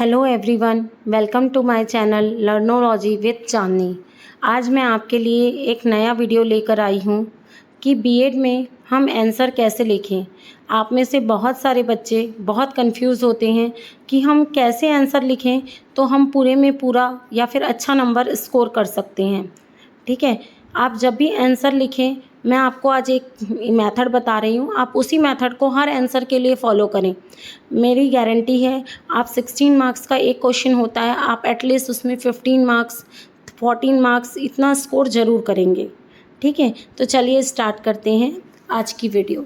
Hello everyone, welcome to my channel Learnology with Chandni. आज मैं आपके लिए एक नया वीडियो लेकर आई हूँ कि बीएड में हम आंसर कैसे लिखें। आप में से बहुत सारे बच्चे बहुत कंफ्यूज होते हैं कि हम कैसे आंसर लिखें तो हम पूरे में पूरा या फिर अच्छा नंबर स्कोर कर सकते हैं। ठीक है, आप जब भी आंसर लिखें, मैं आपको आज एक मेथड बता रही हूँ, आप उसी मेथड को हर आंसर के लिए फॉलो करें। मेरी गारंटी है आप 16 मार्क्स का एक क्वेश्चन होता है, आप एटलीस्ट उसमें 15 मार्क्स 14 मार्क्स इतना स्कोर ज़रूर करेंगे। ठीक है, तो चलिए स्टार्ट करते हैं आज की वीडियो।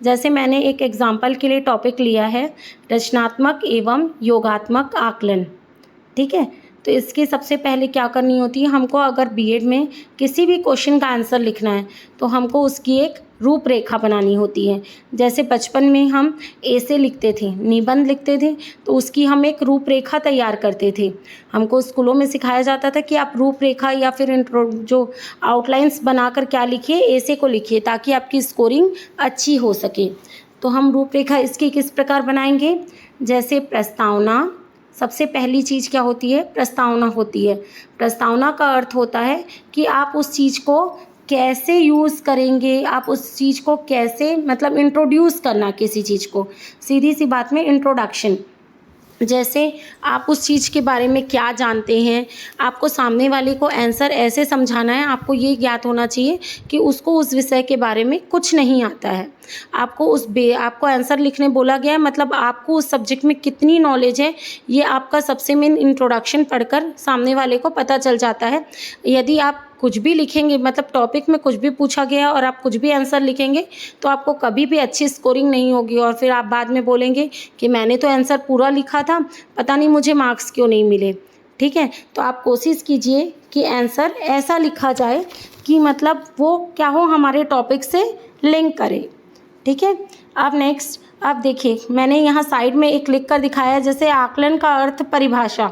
जैसे मैंने एक एग्जाम्पल के लिए टॉपिक लिया है, रचनात्मक एवं योगात्मक आकलन। ठीक है, तो इसकी सबसे पहले क्या करनी होती है, हमको अगर बीएड में किसी भी क्वेश्चन का आंसर लिखना है तो हमको उसकी एक रूपरेखा बनानी होती है। जैसे बचपन में हम ऐसे लिखते थे, निबंध लिखते थे, तो उसकी हम एक रूपरेखा तैयार करते थे। हमको स्कूलों में सिखाया जाता था कि आप रूपरेखा या फिर इंट्रो जो आउटलाइंस बनाकर क्या लिखिए, ऐसे को लिखिए ताकि आपकी स्कोरिंग अच्छी हो सके। तो हम रूपरेखा इसकी किस प्रकार बनाएंगे, जैसे प्रस्तावना। सबसे पहली चीज़ क्या होती है, प्रस्तावना होती है। प्रस्तावना का अर्थ होता है कि आप उस चीज़ को कैसे यूज़ करेंगे, आप उस चीज़ को कैसे मतलब इंट्रोड्यूस करना किसी चीज़ को, सीधी सी बात में इंट्रोडक्शन। जैसे आप उस चीज़ के बारे में क्या जानते हैं, आपको सामने वाले को आंसर ऐसे समझाना है, आपको ये ज्ञात होना चाहिए कि उसको उस विषय के बारे में कुछ नहीं आता है। आपको आंसर लिखने बोला गया है, मतलब आपको उस सब्जेक्ट में कितनी नॉलेज है, ये आपका सबसे मेन इंट्रोडक्शन पढ़कर सामने वाले को पता चल जाता है। यदि आप कुछ भी लिखेंगे, मतलब टॉपिक में कुछ भी पूछा गया और आप कुछ भी आंसर लिखेंगे तो आपको कभी भी अच्छी स्कोरिंग नहीं होगी और फिर आप बाद में बोलेंगे कि मैंने तो आंसर पूरा लिखा था, पता नहीं मुझे मार्क्स क्यों नहीं मिले। ठीक है, तो आप कोशिश कीजिए कि आंसर ऐसा लिखा जाए कि मतलब वो क्या हो, हमारे टॉपिक से लिंक करे। ठीक है, अब नेक्स्ट आप देखिए, मैंने यहाँ साइड में एक लिख कर दिखाया है, जैसे आकलन का अर्थ परिभाषा।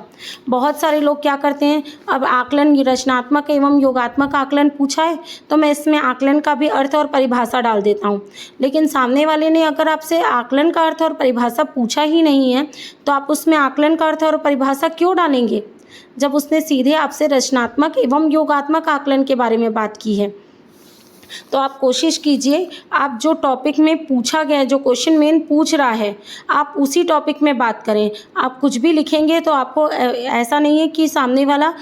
बहुत सारे लोग क्या करते हैं, अब आकलन रचनात्मक एवं योगात्मक आकलन पूछा है तो मैं इसमें आकलन का भी अर्थ और परिभाषा डाल देता हूँ। लेकिन सामने वाले ने अगर आपसे आकलन का अर्थ और परिभाषा पूछा ही नहीं है तो आप उसमें आकलन का अर्थ और परिभाषा क्यों डालेंगे, जब उसने सीधे आपसे रचनात्मक एवं योगात्मक आकलन के बारे में बात की है। तो आप कोशिश कीजिए, आप जो टॉपिक में पूछा गया है, जो क्वेश्चन मेन पूछ रहा है, आप उसी टॉपिक में बात करें। आप कुछ भी लिखेंगे तो आपको ऐसा नहीं है कि सामने वाला,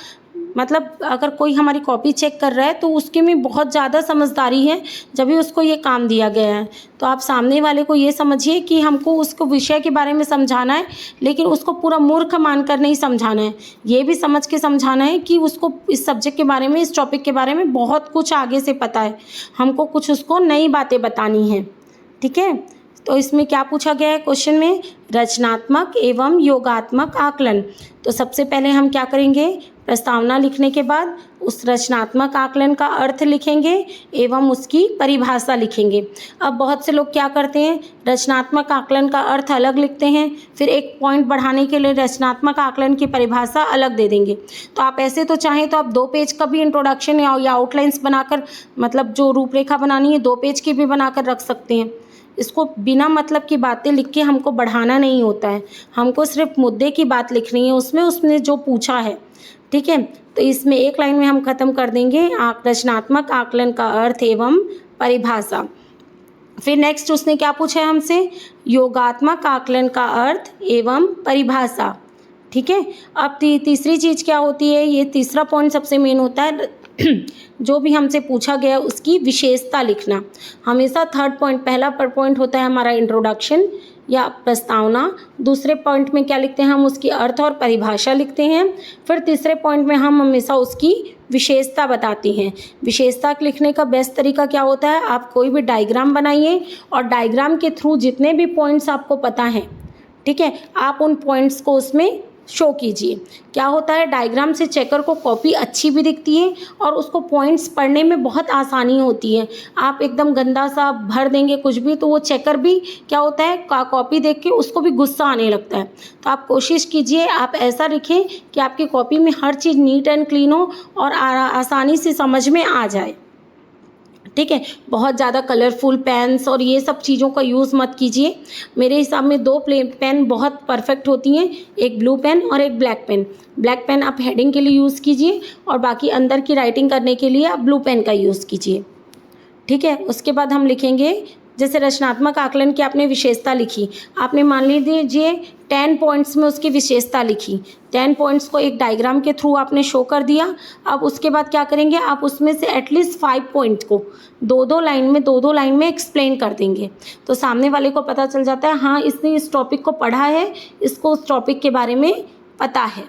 मतलब अगर कोई हमारी कॉपी चेक कर रहा है तो उसके में बहुत ज़्यादा समझदारी है जब भी उसको ये काम दिया गया है। तो आप सामने वाले को ये समझिए कि हमको उसको विषय के बारे में समझाना है, लेकिन उसको पूरा मूर्ख मानकर नहीं समझाना है, ये भी समझ के समझाना है कि उसको इस सब्जेक्ट के बारे में, इस टॉपिक के बारे में बहुत कुछ आगे से पता है, हमको कुछ उसको नई बातें बतानी हैं। ठीक है, तो इसमें क्या पूछा गया है क्वेश्चन में, रचनात्मक एवं योगात्मक आकलन। तो सबसे पहले हम क्या करेंगे, प्रस्तावना लिखने के बाद उस रचनात्मक आकलन का अर्थ लिखेंगे एवं उसकी परिभाषा लिखेंगे। अब बहुत से लोग क्या करते हैं, रचनात्मक आकलन का अर्थ अलग लिखते हैं, फिर एक पॉइंट बढ़ाने के लिए रचनात्मक आकलन की परिभाषा अलग दे देंगे। तो आप ऐसे तो चाहें तो आप 2 पेज का भी इंट्रोडक्शन या आउटलाइंस बनाकर, मतलब जो रूपरेखा बनानी है 2 पेज की भी बनाकर रख सकते हैं। इसको बिना मतलब की बातें लिख के हमको बढ़ाना नहीं होता है, हमको सिर्फ मुद्दे की बात लिखनी है, उसने जो पूछा है। ठीक है, तो इसमें एक लाइन में हम ख़त्म कर देंगे रचनात्मक आकलन का अर्थ एवं परिभाषा। फिर नेक्स्ट उसने क्या पूछा है हमसे, योगात्मक आकलन का अर्थ एवं परिभाषा। ठीक है, अब तीसरी चीज़ क्या होती है, ये तीसरा पॉइंट सबसे मेन होता है, जो भी हमसे पूछा गया उसकी विशेषता लिखना। हमेशा थर्ड पॉइंट, पहला पॉइंट होता है हमारा इंट्रोडक्शन या प्रस्तावना, दूसरे पॉइंट में क्या लिखते हैं हम, उसकी अर्थ और परिभाषा लिखते हैं, फिर तीसरे पॉइंट में हम हमेशा उसकी विशेषता बताते हैं। विशेषता लिखने का बेस्ट तरीका क्या होता है, आप कोई भी डायग्राम बनाइए और डायग्राम के थ्रू जितने भी पॉइंट्स आपको पता हैं, ठीक है, आप उन पॉइंट्स को उसमें शो कीजिए। क्या होता है, डायग्राम से चेकर को कॉपी अच्छी भी दिखती है और उसको पॉइंट्स पढ़ने में बहुत आसानी होती है। आप एकदम गंदा सा भर देंगे कुछ भी तो वो चेकर भी क्या होता है, कॉपी देख के उसको भी गुस्सा आने लगता है। तो आप कोशिश कीजिए, आप ऐसा लिखें कि आपकी कॉपी में हर चीज़ नीट एंड क्लीन हो और आसानी से समझ में आ जाए। ठीक है। बहुत ज़्यादा कलरफुल पेन्स और ये सब चीज़ों का यूज़ मत कीजिए। मेरे हिसाब में 2 पेन बहुत परफेक्ट होती हैं, एक ब्लू पेन और एक ब्लैक पेन। ब्लैक पेन आप हेडिंग के लिए यूज़ कीजिए और बाकी अंदर की राइटिंग करने के लिए आप ब्लू पेन का यूज़ कीजिए, ठीक है। उसके बाद हम लिखेंगे, जैसे रचनात्मक आकलन की आपने विशेषता लिखी, आपने मान लीजिए 10 पॉइंट्स में उसकी विशेषता लिखी, 10 पॉइंट्स को एक डायग्राम के थ्रू आपने शो कर दिया। अब उसके बाद क्या करेंगे, आप उसमें से एटलीस्ट 5 पॉइंट को 2-2 लाइन में एक्सप्लेन कर देंगे, तो सामने वाले को पता चल जाता है हाँ इसने इस टॉपिक को पढ़ा है, इसको उस टॉपिक के बारे में पता है।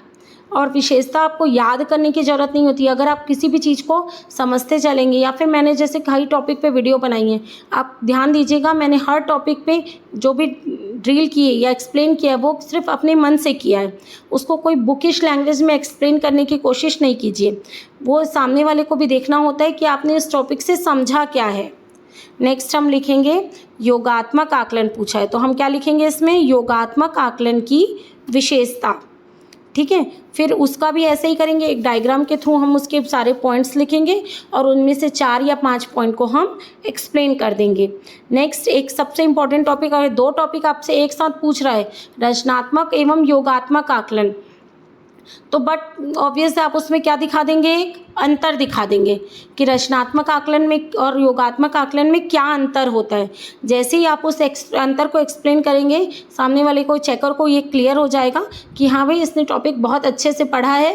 और विशेषता आपको याद करने की ज़रूरत नहीं होती। अगर आप किसी भी चीज़ को समझते चलेंगे, या फिर मैंने जैसे कई टॉपिक पे वीडियो बनाई है, आप ध्यान दीजिएगा, मैंने हर टॉपिक पे जो भी ड्रिल की है या एक्सप्लेन किया है वो सिर्फ अपने मन से किया है। उसको कोई बुकिश लैंग्वेज में एक्सप्लेन करने की कोशिश नहीं कीजिए। वो सामने वाले को भी देखना होता है कि आपने इस टॉपिक से समझा क्या है। नेक्स्ट हम लिखेंगे योगात्मक आकलन पूछा है, तो हम क्या लिखेंगे इसमें, योगात्मक आकलन की विशेषता, ठीक है। फिर उसका भी ऐसे ही करेंगे, एक डायग्राम के थ्रू हम उसके सारे पॉइंट्स लिखेंगे और उनमें से 4 या 5 पॉइंट को हम एक्सप्लेन कर देंगे। नेक्स्ट एक सबसे इम्पॉर्टेंट टॉपिक, अगर 2 टॉपिक आपसे एक साथ पूछ रहा है, रचनात्मक एवं योगात्मक आकलन, तो बट ऑब्वियस आप उसमें क्या दिखा देंगे, एक अंतर दिखा देंगे कि रचनात्मक आकलन में और योगात्मक आकलन में क्या अंतर होता है। जैसे ही आप उस अंतर को एक्सप्लेन करेंगे, सामने वाले को, चेकर को ये क्लियर हो जाएगा कि हाँ भाई इसने टॉपिक बहुत अच्छे से पढ़ा है,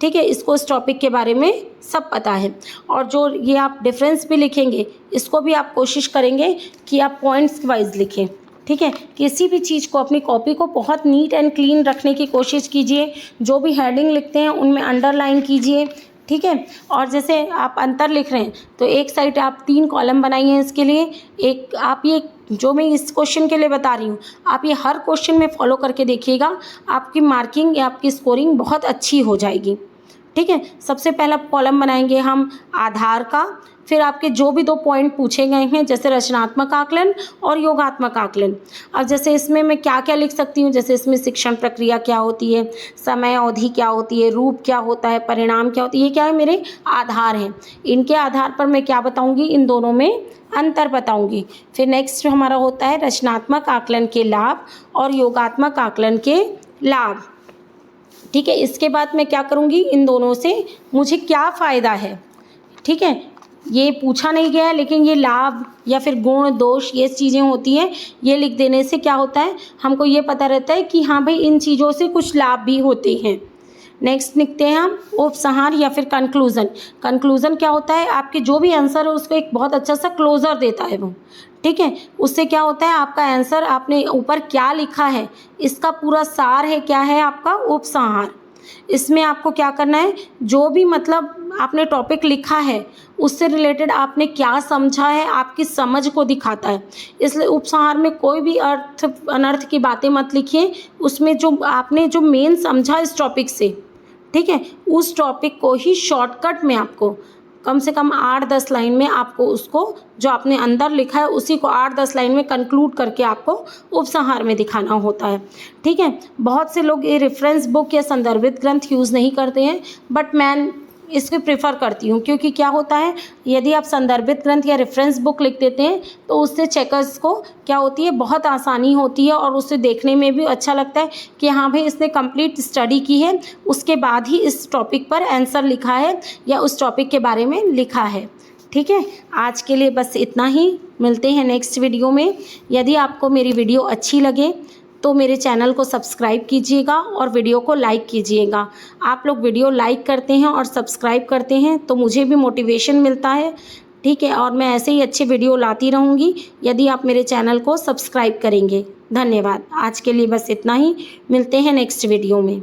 ठीक है, इसको इस टॉपिक के बारे में सब पता है। और जो ये आप डिफरेंस भी लिखेंगे, इसको भी आप कोशिश करेंगे कि आप पॉइंट्स वाइज लिखें, ठीक है। किसी भी चीज़ को, अपनी कॉपी को बहुत नीट एंड क्लीन रखने की कोशिश कीजिए। जो भी हेडिंग लिखते हैं उनमें अंडरलाइन कीजिए, ठीक है। और जैसे आप अंतर लिख रहे हैं तो एक साइड आप 3 कॉलम बनाइए इसके लिए। एक आप ये जो मैं इस क्वेश्चन के लिए बता रही हूँ, आप ये हर क्वेश्चन में फॉलो करके देखिएगा, आपकी मार्किंग या आपकी स्कोरिंग बहुत अच्छी हो जाएगी, ठीक है। सबसे पहला कॉलम बनाएंगे हम आधार का, फिर आपके जो भी 2 पॉइंट पूछे गए हैं, जैसे रचनात्मक आकलन और योगात्मक आकलन। अब जैसे इसमें मैं क्या क्या लिख सकती हूँ, जैसे इसमें शिक्षण प्रक्रिया क्या होती है, समय अवधि क्या होती है, रूप क्या होता है, परिणाम क्या होती है, ये क्या है, मेरे आधार हैं। इनके आधार पर मैं क्या बताऊँगी, इन दोनों में अंतर बताऊँगी। फिर नेक्स्ट हमारा होता है रचनात्मक आकलन के लाभ और योगात्मक आकलन के लाभ, ठीक है। इसके बाद मैं क्या करूँगी, इन दोनों से मुझे क्या फ़ायदा है, ठीक है। ये पूछा नहीं गया है, लेकिन ये लाभ या फिर गुण दोष ये चीज़ें होती हैं, ये लिख देने से क्या होता है, हमको ये पता रहता है कि हाँ भाई इन चीज़ों से कुछ लाभ भी होते हैं। नेक्स्ट लिखते हैं हम उपसंहार या फिर कंक्लूज़न। कंक्लूज़न क्या होता है, आपके जो भी आंसर है उसको एक बहुत अच्छा सा क्लोज़र देता है वो, ठीक है। उससे क्या होता है, आपका आंसर आपने ऊपर क्या लिखा है इसका पूरा सार है, क्या है आपका उपसंहार। इसमें आपको क्या करना है, जो भी मतलब आपने टॉपिक लिखा है उससे रिलेटेड आपने क्या समझा है, आपकी समझ को दिखाता है। इसलिए उपसंहार में कोई भी अर्थ अनर्थ की बातें मत लिखिए, उसमें जो आपने जो मेन समझा इस टॉपिक से, ठीक है, उस टॉपिक को ही शॉर्टकट में आपको कम से कम 8-10 लाइन में आपको उसको जो आपने अंदर लिखा है उसी को 8-10 लाइन में कंक्लूड करके आपको उपसंहार में दिखाना होता है, ठीक है। बहुत से लोग ये रेफरेंस बुक या संदर्भित ग्रंथ यूज़ नहीं करते हैं, बट मैं इसको प्रेफर करती हूँ, क्योंकि क्या होता है, यदि आप संदर्भित ग्रंथ या रेफरेंस बुक लिख देते हैं तो उससे चेकर्स को क्या होती है, बहुत आसानी होती है और उससे देखने में भी अच्छा लगता है कि हाँ भाई इसने कंप्लीट स्टडी की है, उसके बाद ही इस टॉपिक पर आंसर लिखा है या उस टॉपिक के बारे में लिखा है, ठीक है। आज के लिए बस इतना ही, मिलते हैं नेक्स्ट वीडियो में। यदि आपको मेरी वीडियो अच्छी लगे तो मेरे चैनल को सब्सक्राइब कीजिएगा और वीडियो को लाइक कीजिएगा। आप लोग वीडियो लाइक करते हैं और सब्सक्राइब करते हैं तो मुझे भी मोटिवेशन मिलता है, ठीक है। और मैं ऐसे ही अच्छे वीडियो लाती रहूँगी यदि आप मेरे चैनल को सब्सक्राइब करेंगे। धन्यवाद। आज के लिए बस इतना ही, मिलते हैं नेक्स्ट वीडियो में।